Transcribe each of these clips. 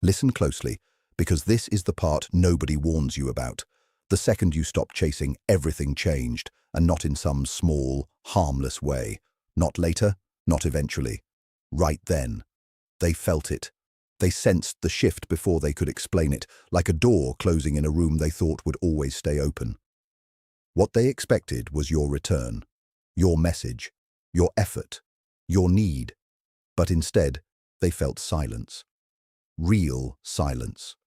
Listen closely, because this is the part nobody warns you about. The second you stop chasing, everything changed, and not in some small, harmless way. Not later, not eventually. Right then. They felt it. They sensed the shift before they could explain it, like a door closing in a room they thought would always stay open. What they expected was your return, your message, your effort, your need. But instead, they felt silence. Real silence.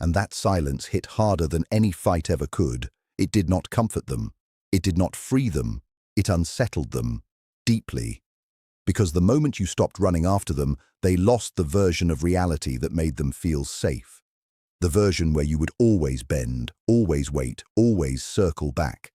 And that silence hit harder than any fight ever could. It did not comfort them. It did not free them. It unsettled them deeply. Because the moment you stopped running after them, they lost the version of reality that made them feel safe. The version where you would always bend, always wait, always circle back.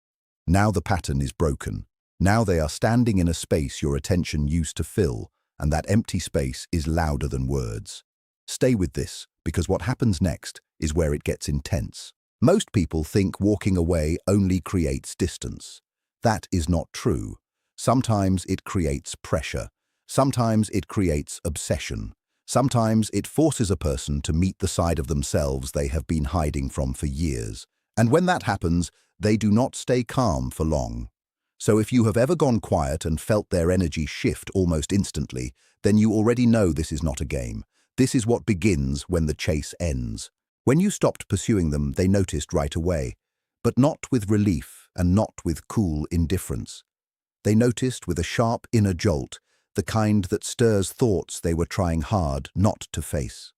Now the pattern is broken. Now they are standing in a space your attention used to fill, and that empty space is louder than words. Stay with this, because what happens next is where it gets intense. Most people think walking away only creates distance. That is not true. Sometimes it creates pressure. Sometimes it creates obsession. Sometimes it forces a person to meet the side of themselves they have been hiding from for years. And when that happens, they do not stay calm for long. So if you have ever gone quiet and felt their energy shift almost instantly, then you already know this is not a game. This is what begins when the chase ends. When you stopped pursuing them, they noticed right away, but not with relief and not with cool indifference. They noticed with a sharp inner jolt, the kind that stirs thoughts they were trying hard not to face.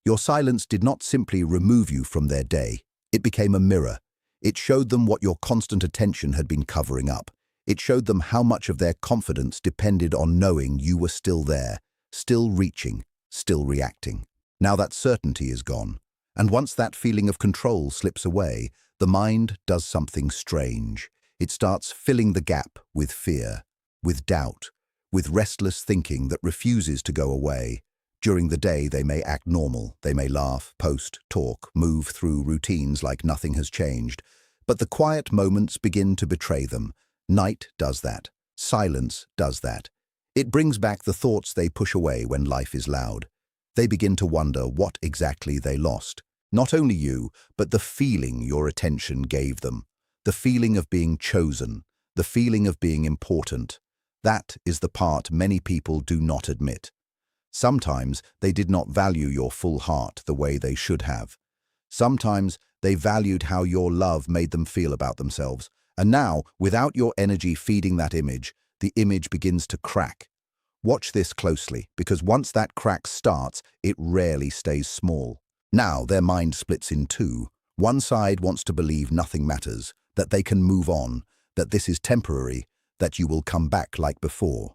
Your silence did not simply remove you from their day. It became a mirror. It showed them what your constant attention had been covering up. It showed them how much of their confidence depended on knowing you were still there, still reaching, still reacting. Now that certainty is gone. And once that feeling of control slips away, the mind does something strange. It starts filling the gap with fear, with doubt, with restless thinking that refuses to go away. During the day, they may act normal. They may laugh, post, talk, move through routines like nothing has changed. But the quiet moments begin to betray them. Night does that. Silence does that. It brings back the thoughts they push away when life is loud. They begin to wonder what exactly they lost. Not only you, but the feeling your attention gave them. The feeling of being chosen, the feeling of being important. That is the part many people do not admit. Sometimes they did not value your full heart the way they should have. Sometimes they valued how your love made them feel about themselves. And now, without your energy feeding that image, the image begins to crack. Watch this closely, because once that crack starts, it rarely stays small. Now their mind splits in two. One side wants to believe nothing matters, that they can move on, that this is temporary, that you will come back like before.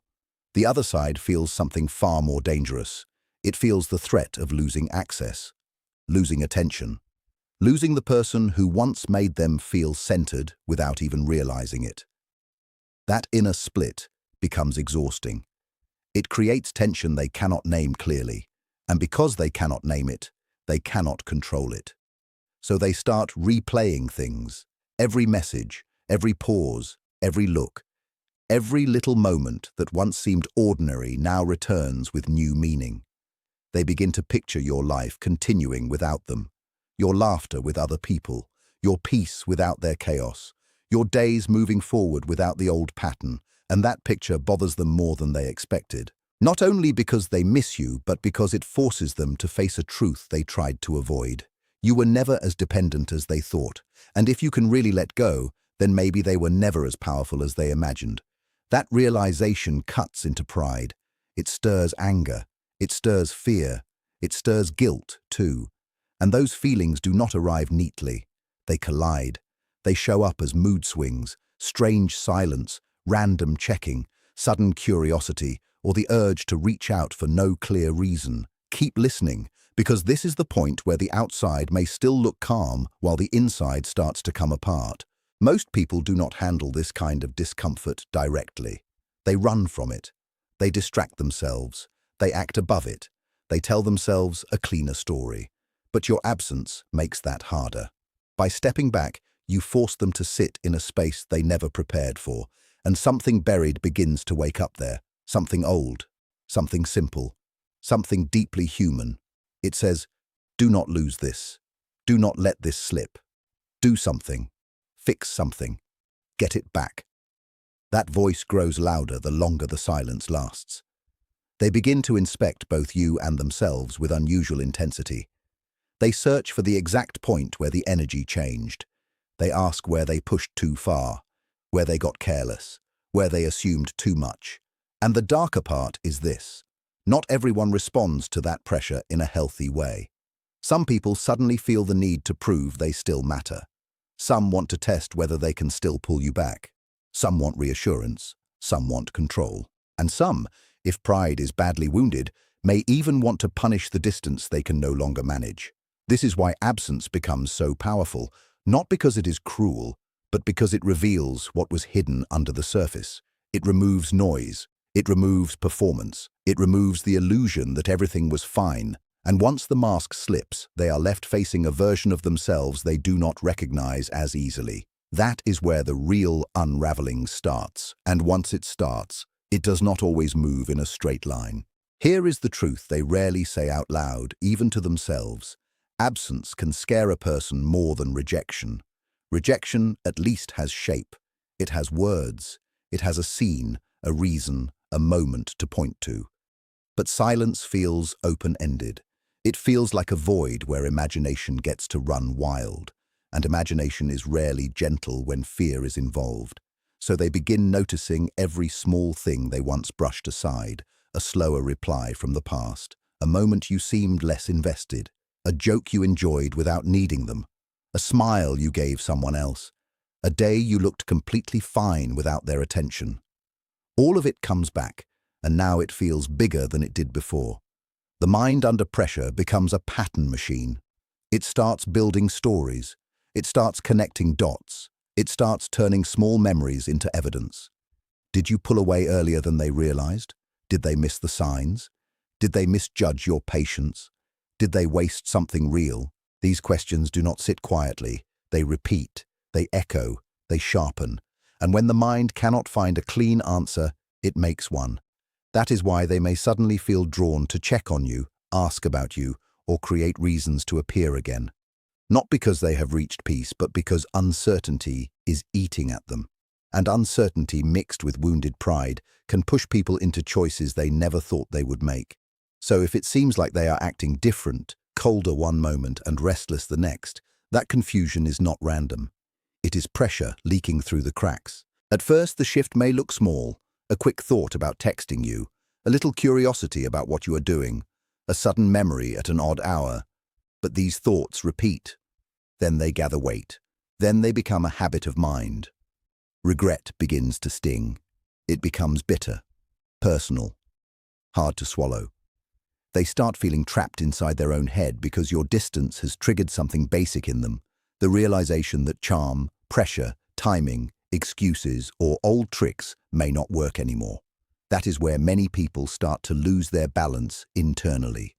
The other side feels something far more dangerous. It feels the threat of losing access, losing attention, losing the person who once made them feel centered without even realizing it. That inner split becomes exhausting. It creates tension they cannot name clearly, and because they cannot name it, they cannot control it. So they start replaying things. Every message, every pause, every look, every little moment that once seemed ordinary now returns with new meaning. They begin to picture your life continuing without them, your laughter with other people, your peace without their chaos, your days moving forward without the old pattern, and that picture bothers them more than they expected. Not only because they miss you, but because it forces them to face a truth they tried to avoid. You were never as dependent as they thought, and if you can really let go, then maybe they were never as powerful as they imagined. That realization cuts into pride. It stirs anger. It stirs fear. It stirs guilt, too. And those feelings do not arrive neatly. They collide. They show up as mood swings, strange silence, random checking, sudden curiosity, or the urge to reach out for no clear reason. Keep listening, because this is the point where the outside may still look calm while the inside starts to come apart. Most people do not handle this kind of discomfort directly. They run from it. They distract themselves. They act above it. They tell themselves a cleaner story. But your absence makes that harder. By stepping back, you force them to sit in a space they never prepared for, and something buried begins to wake up there. Something old, something simple, something deeply human. It says, do not lose this. Do not let this slip. Do something. Fix something. Get it back. That voice grows louder the longer the silence lasts. They begin to inspect both you and themselves with unusual intensity. They search for the exact point where the energy changed. They ask where they pushed too far, where they got careless, where they assumed too much. And the darker part is this. Not everyone responds to that pressure in a healthy way. Some people suddenly feel the need to prove they still matter. Some want to test whether they can still pull you back. Some want reassurance. Some want control. And some, if pride is badly wounded, may even want to punish the distance they can no longer manage. This is why absence becomes so powerful, not because it is cruel, but because it reveals what was hidden under the surface. It removes noise. It removes performance. It removes the illusion that everything was fine. And once the mask slips, they are left facing a version of themselves they do not recognize as easily. That is where the real unraveling starts. And once it starts, it does not always move in a straight line. Here is the truth they rarely say out loud, even to themselves. Absence can scare a person more than rejection. Rejection at least has shape. It has words. It has a scene, a reason, a moment to point to. But silence feels open-ended. It feels like a void where imagination gets to run wild. And imagination is rarely gentle when fear is involved. So they begin noticing every small thing they once brushed aside, a slower reply from the past, a moment you seemed less invested, a joke you enjoyed without needing them, a smile you gave someone else, a day you looked completely fine without their attention. All of it comes back, and now it feels bigger than it did before. The mind under pressure becomes a pattern machine. It starts building stories. It starts connecting dots. It starts turning small memories into evidence. Did you pull away earlier than they realized? Did they miss the signs? Did they misjudge your patience? Did they waste something real? These questions do not sit quietly. They repeat, they echo, they sharpen. And when the mind cannot find a clean answer, it makes one. That is why they may suddenly feel drawn to check on you, ask about you, or create reasons to appear again. Not because they have reached peace, but because uncertainty is eating at them. And uncertainty mixed with wounded pride can push people into choices they never thought they would make. So if it seems like they are acting different, colder one moment and restless the next, that confusion is not random. It is pressure leaking through the cracks. At first, the shift may look small, a quick thought about texting you, a little curiosity about what you are doing, a sudden memory at an odd hour. But these thoughts repeat. Then they gather weight. Then they become a habit of mind. Regret begins to sting. It becomes bitter, personal, hard to swallow. They start feeling trapped inside their own head because your distance has triggered something basic in them, the realization that charm, pressure, timing, excuses, or old tricks may not work anymore. That is where many people start to lose their balance internally.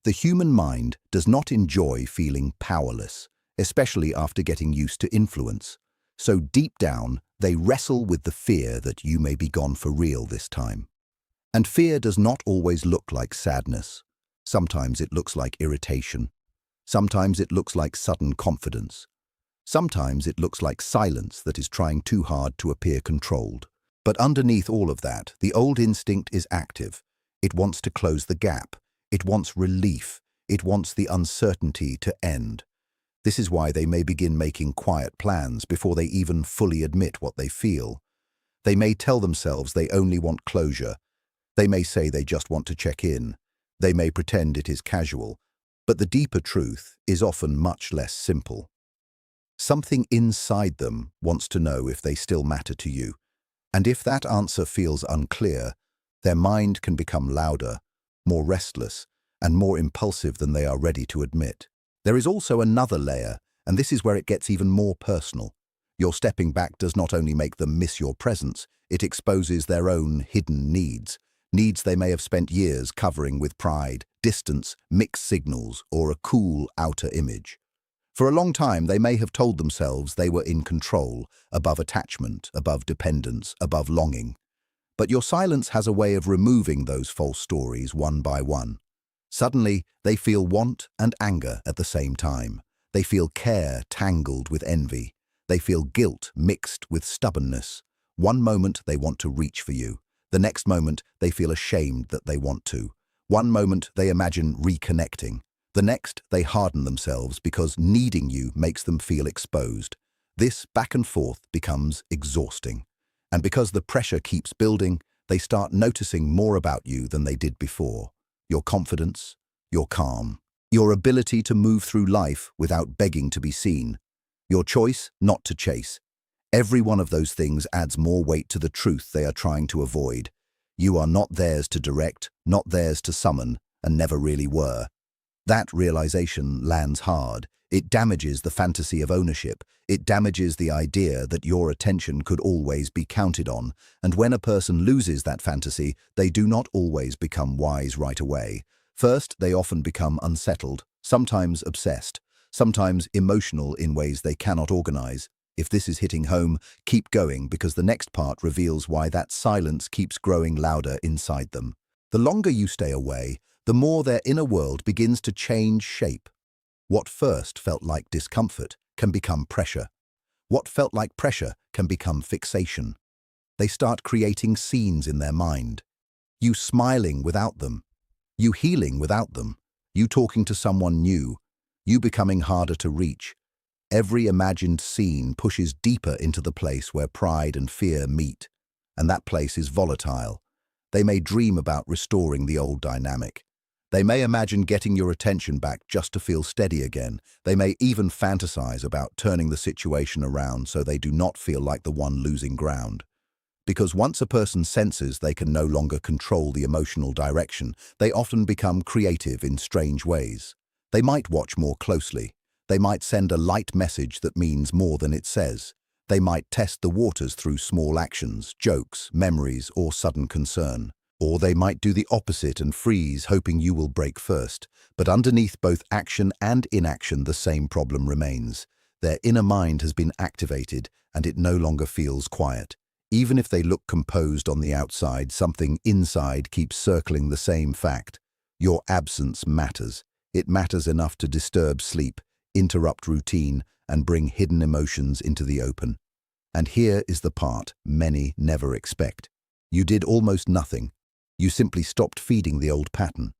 The human mind does not enjoy feeling powerless, especially after getting used to influence. So deep down, they wrestle with the fear that you may be gone for real this time. And fear does not always look like sadness. Sometimes it looks like irritation. Sometimes it looks like sudden confidence. Sometimes it looks like silence that is trying too hard to appear controlled. But underneath all of that, the old instinct is active. It wants to close the gap. It wants relief. It wants the uncertainty to end. This is why they may begin making quiet plans before they even fully admit what they feel. They may tell themselves they only want closure. They may say they just want to check in. They may pretend it is casual. But the deeper truth is often much less simple. Something inside them wants to know if they still matter to you. And if that answer feels unclear, their mind can become louder, more restless, and more impulsive than they are ready to admit. There is also another layer, and this is where it gets even more personal. Your stepping back does not only make them miss your presence, it exposes their own hidden needs. Needs they may have spent years covering with pride, distance, mixed signals, or a cool outer image. For a long time, they may have told themselves they were in control, above attachment, above dependence, above longing. But your silence has a way of removing those false stories one by one. Suddenly, they feel want and anger at the same time. They feel care tangled with envy. They feel guilt mixed with stubbornness. One moment they want to reach for you. The next moment they feel ashamed that they want to. One moment they imagine reconnecting. The next they harden themselves because needing you makes them feel exposed. This back and forth becomes exhausting. And because the pressure keeps building, they start noticing more about you than they did before. Your confidence, your calm, your ability to move through life without begging to be seen, your choice not to chase. Every one of those things adds more weight to the truth they are trying to avoid. You are not theirs to direct, not theirs to summon, and never really were. That realization lands hard. It damages the fantasy of ownership. It damages the idea that your attention could always be counted on. And when a person loses that fantasy, they do not always become wise right away. First, they often become unsettled, sometimes obsessed, sometimes emotional in ways they cannot organize. If this is hitting home, keep going because the next part reveals why that silence keeps growing louder inside them. The longer you stay away, the more their inner world begins to change shape. What first felt like discomfort can become pressure. What felt like pressure can become fixation. They start creating scenes in their mind. You smiling without them. You healing without them. You talking to someone new. You becoming harder to reach. Every imagined scene pushes deeper into the place where pride and fear meet. And that place is volatile. They may dream about restoring the old dynamic. They may imagine getting your attention back just to feel steady again. They may even fantasize about turning the situation around so they do not feel like the one losing ground. Because once a person senses they can no longer control the emotional direction, they often become creative in strange ways. They might watch more closely. They might send a light message that means more than it says. They might test the waters through small actions, jokes, memories, or sudden concern. Or they might do the opposite and freeze, hoping you will break first. But underneath both action and inaction, the same problem remains. Their inner mind has been activated, and it no longer feels quiet. Even if they look composed on the outside, something inside keeps circling the same fact. Your absence matters. It matters enough to disturb sleep, interrupt routine, and bring hidden emotions into the open. And here is the part many never expect. You did almost nothing. You simply stopped feeding the old pattern.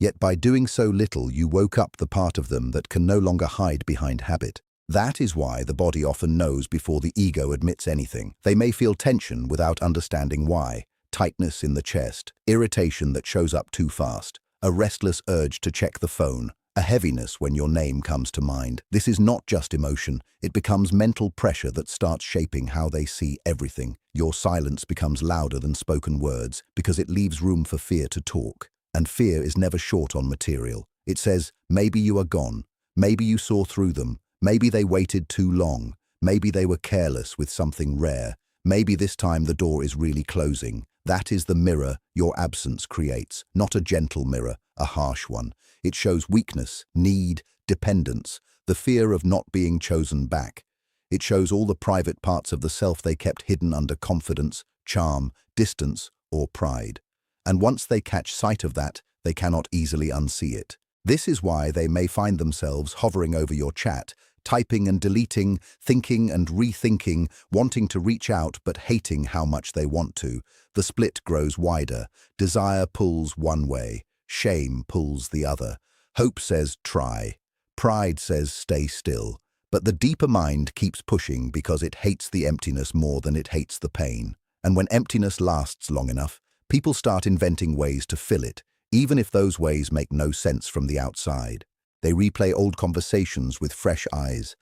Yet by doing so little, you woke up the part of them that can no longer hide behind habit. That is why the body often knows before the ego admits anything. They may feel tension without understanding why, tightness in the chest, irritation that shows up too fast, a restless urge to check the phone, a heaviness when your name comes to mind. This is not just emotion, it becomes mental pressure that starts shaping how they see everything. Your silence becomes louder than spoken words because it leaves room for fear to talk. And fear is never short on material. It says, maybe you are gone, maybe you saw through them, maybe they waited too long, maybe they were careless with something rare, maybe this time the door is really closing. That is the mirror your absence creates, not a gentle mirror, a harsh one. It shows weakness, need, dependence, the fear of not being chosen back. It shows all the private parts of the self they kept hidden under confidence, charm, distance, or pride. And once they catch sight of that, they cannot easily unsee it. This is why they may find themselves hovering over your chat, typing and deleting, thinking and rethinking, wanting to reach out but hating how much they want to. The split grows wider. Desire pulls one way. Shame pulls the other. Hope says try. Pride says stay still. But the deeper mind keeps pushing because it hates the emptiness more than it hates the pain. And when emptiness lasts long enough, people start inventing ways to fill it, even if those ways make no sense from the outside. They replay old conversations with fresh eyes.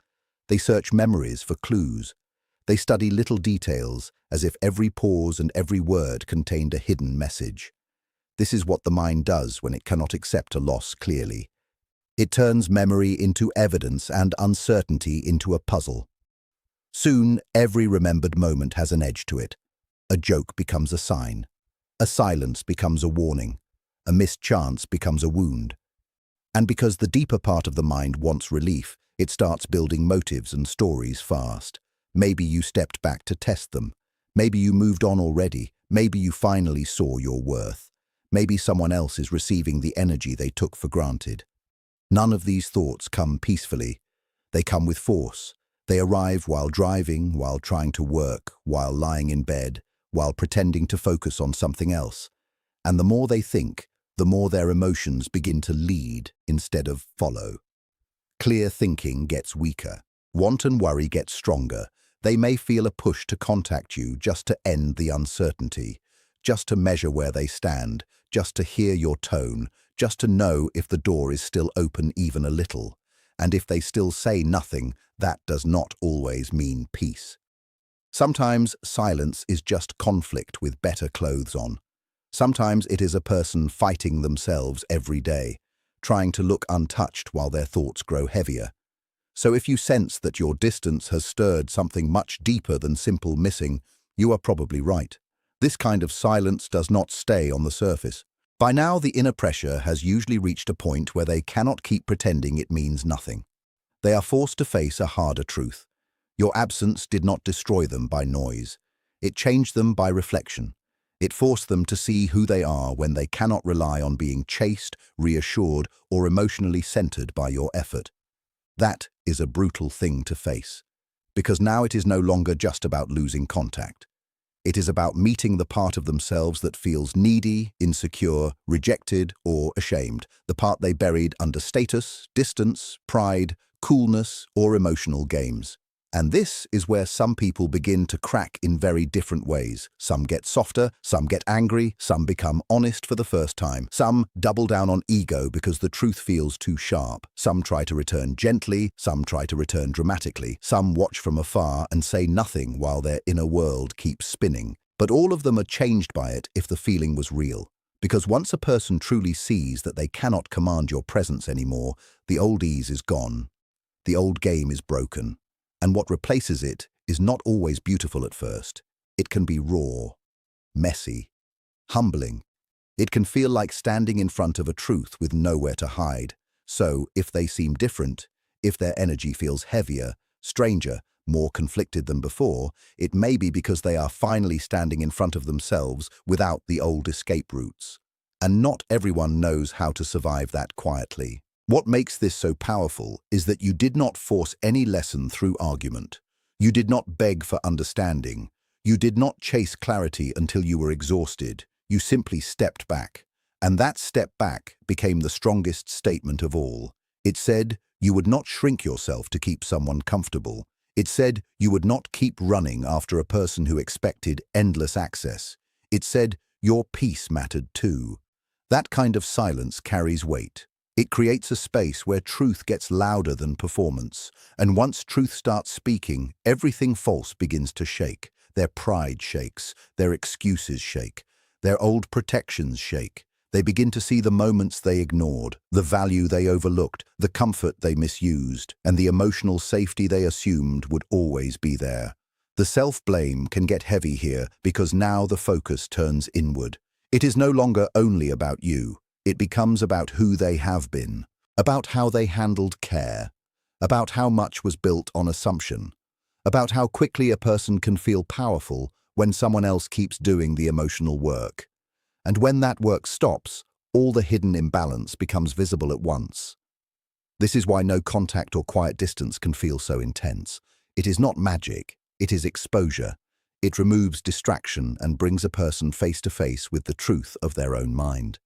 They search memories for clues. They study little details as if every pause and every word contained a hidden message. This is what the mind does when it cannot accept a loss clearly. It turns memory into evidence and uncertainty into a puzzle. Soon, every remembered moment has an edge to it. A joke becomes a sign. A silence becomes a warning. A missed chance becomes a wound. And because the deeper part of the mind wants relief, it starts building motives and stories fast. Maybe you stepped back to test them. Maybe you moved on already. Maybe you finally saw your worth. Maybe someone else is receiving the energy they took for granted. None of these thoughts come peacefully. They come with force. They arrive while driving, while trying to work, while lying in bed, while pretending to focus on something else. And the more they think, the more their emotions begin to lead instead of follow. Clear thinking gets weaker. Want and worry get stronger. They may feel a push to contact you just to end the uncertainty, just to measure where they stand, just to hear your tone, just to know if the door is still open even a little. And if they still say nothing, that does not always mean peace. Sometimes silence is just conflict with better clothes on. Sometimes it is a person fighting themselves every day, trying to look untouched while their thoughts grow heavier. So if you sense that your distance has stirred something much deeper than simple missing, you are probably right. This kind of silence does not stay on the surface. By now, the inner pressure has usually reached a point where they cannot keep pretending it means nothing. They are forced to face a harder truth. Your absence did not destroy them by noise. It changed them by reflection. It forced them to see who they are when they cannot rely on being chased, reassured, or emotionally centered by your effort. That is a brutal thing to face, because now it is no longer just about losing contact. It is about meeting the part of themselves that feels needy, insecure, rejected, or ashamed, the part they buried under status, distance, pride, coolness, or emotional games. And this is where some people begin to crack in very different ways. Some get softer, some get angry, some become honest for the first time. Some double down on ego because the truth feels too sharp. Some try to return gently, some try to return dramatically. Some watch from afar and say nothing while their inner world keeps spinning. But all of them are changed by it if the feeling was real. Because once a person truly sees that they cannot command your presence anymore, the old ease is gone. The old game is broken. And what replaces it is not always beautiful at first. It can be raw, messy, humbling. It can feel like standing in front of a truth with nowhere to hide. So, if they seem different, if their energy feels heavier, stranger, more conflicted than before, it may be because they are finally standing in front of themselves without the old escape routes. And not everyone knows how to survive that quietly. What makes this so powerful is that you did not force any lesson through argument. You did not beg for understanding. You did not chase clarity until you were exhausted. You simply stepped back. And that step back became the strongest statement of all. It said you would not shrink yourself to keep someone comfortable. It said you would not keep running after a person who expected endless access. It said your peace mattered too. That kind of silence carries weight. It creates a space where truth gets louder than performance. And once truth starts speaking, everything false begins to shake. Their pride shakes, their excuses shake, their old protections shake. They begin to see the moments they ignored, the value they overlooked, the comfort they misused, and the emotional safety they assumed would always be there. The self-blame can get heavy here because now the focus turns inward. It is no longer only about you. It becomes about who they have been, about how they handled care, about how much was built on assumption, about how quickly a person can feel powerful when someone else keeps doing the emotional work. And when that work stops, all the hidden imbalance becomes visible at once. This is why no contact or quiet distance can feel so intense. It is not magic, it is exposure. It removes distraction and brings a person face to face with the truth of their own mind.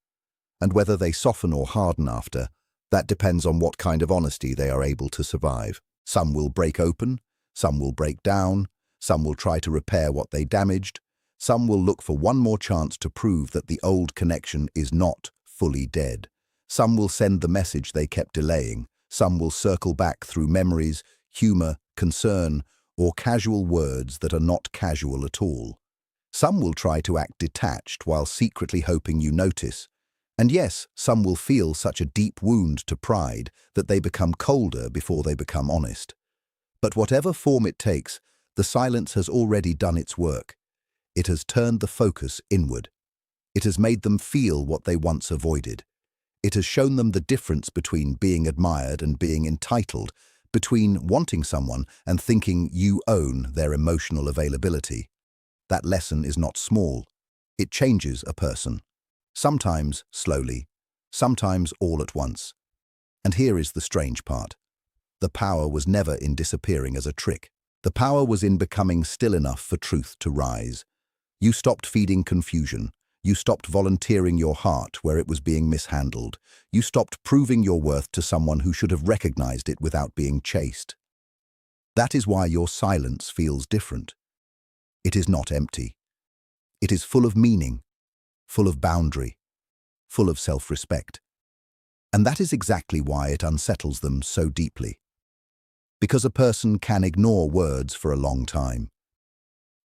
And whether they soften or harden after, that depends on what kind of honesty they are able to survive. Some will break open, some will break down, some will try to repair what they damaged, some will look for one more chance to prove that the old connection is not fully dead. Some will send the message they kept delaying, some will circle back through memories, humor, concern, or casual words that are not casual at all. Some will try to act detached while secretly hoping you notice. And yes, some will feel such a deep wound to pride that they become colder before they become honest. But whatever form it takes, the silence has already done its work. It has turned the focus inward. It has made them feel what they once avoided. It has shown them the difference between being admired and being entitled, between wanting someone and thinking you own their emotional availability. That lesson is not small. It changes a person. Sometimes slowly, sometimes all at once. And here is the strange part. The power was never in disappearing as a trick. The power was in becoming still enough for truth to rise. You stopped feeding confusion. You stopped volunteering your heart where it was being mishandled. You stopped proving your worth to someone who should have recognized it without being chased. That is why your silence feels different. It is not empty. It is full of meaning, full of boundary, full of self-respect. And that is exactly why it unsettles them so deeply. Because a person can ignore words for a long time.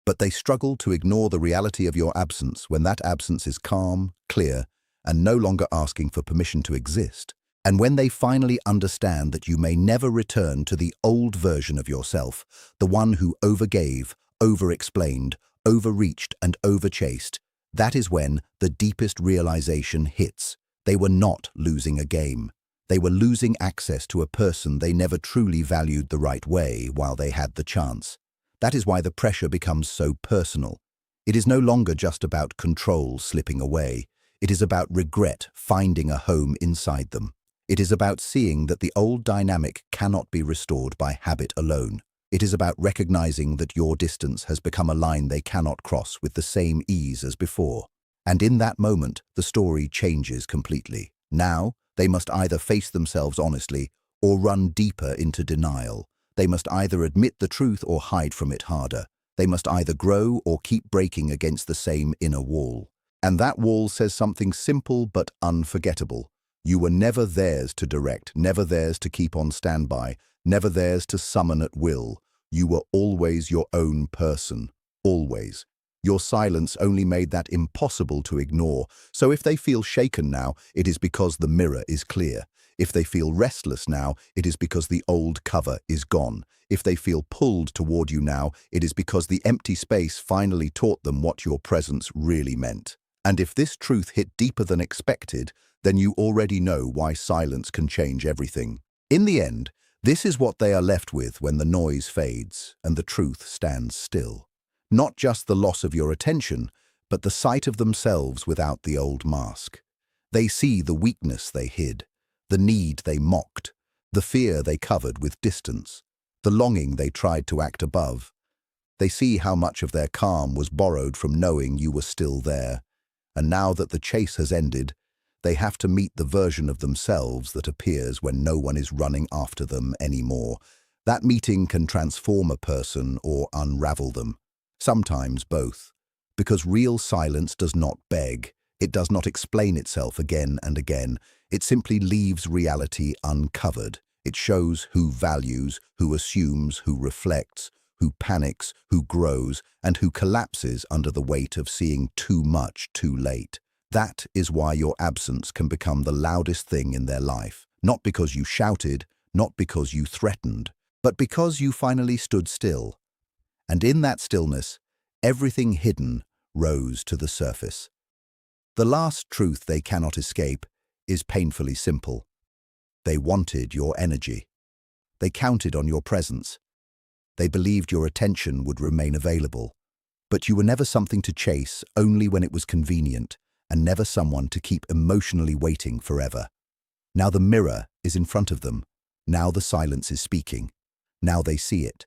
But they struggle to ignore the reality of your absence when that absence is calm, clear, and no longer asking for permission to exist. And when they finally understand that you may never return to the old version of yourself, the one who overgave, over-explained, overreached, and overchased, that is when the deepest realization hits. They were not losing a game. They were losing access to a person they never truly valued the right way while they had the chance. That is why the pressure becomes so personal. It is no longer just about control slipping away. It is about regret finding a home inside them. It is about seeing that the old dynamic cannot be restored by habit alone. It is about recognizing that your distance has become a line they cannot cross with the same ease as before. And in that moment, the story changes completely. Now, they must either face themselves honestly or run deeper into denial. They must either admit the truth or hide from it harder. They must either grow or keep breaking against the same inner wall. And that wall says something simple but unforgettable. You were never theirs to direct, never theirs to keep on standby, never theirs to summon at will. You were always your own person, always. Your silence only made that impossible to ignore. So if they feel shaken now, it is because the mirror is clear. If they feel restless now, it is because the old cover is gone. If they feel pulled toward you now, it is because the empty space finally taught them what your presence really meant. And if this truth hit deeper than expected, then you already know why silence can change everything. In the end, this is what they are left with when the noise fades and the truth stands still. Not just the loss of your attention, but the sight of themselves without the old mask. They see the weakness they hid, the need they mocked, the fear they covered with distance, the longing they tried to act above. They see how much of their calm was borrowed from knowing you were still there. And now that the chase has ended, they have to meet the version of themselves that appears when no one is running after them anymore. That meeting can transform a person or unravel them. Sometimes both. Because real silence does not beg. It does not explain itself again and again. It simply leaves reality uncovered. It shows who values, who assumes, who reflects, who panics, who grows, and who collapses under the weight of seeing too much too late. That is why your absence can become the loudest thing in their life. Not because you shouted, not because you threatened, but because you finally stood still. And in that stillness, everything hidden rose to the surface. The last truth they cannot escape is painfully simple. They wanted your energy. They counted on your presence. They believed your attention would remain available. But you were never something to chase only when it was convenient, and never someone to keep emotionally waiting forever. Now the mirror is in front of them. Now the silence is speaking. Now they see it.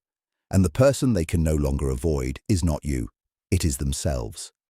And the person they can no longer avoid is not you. It is themselves.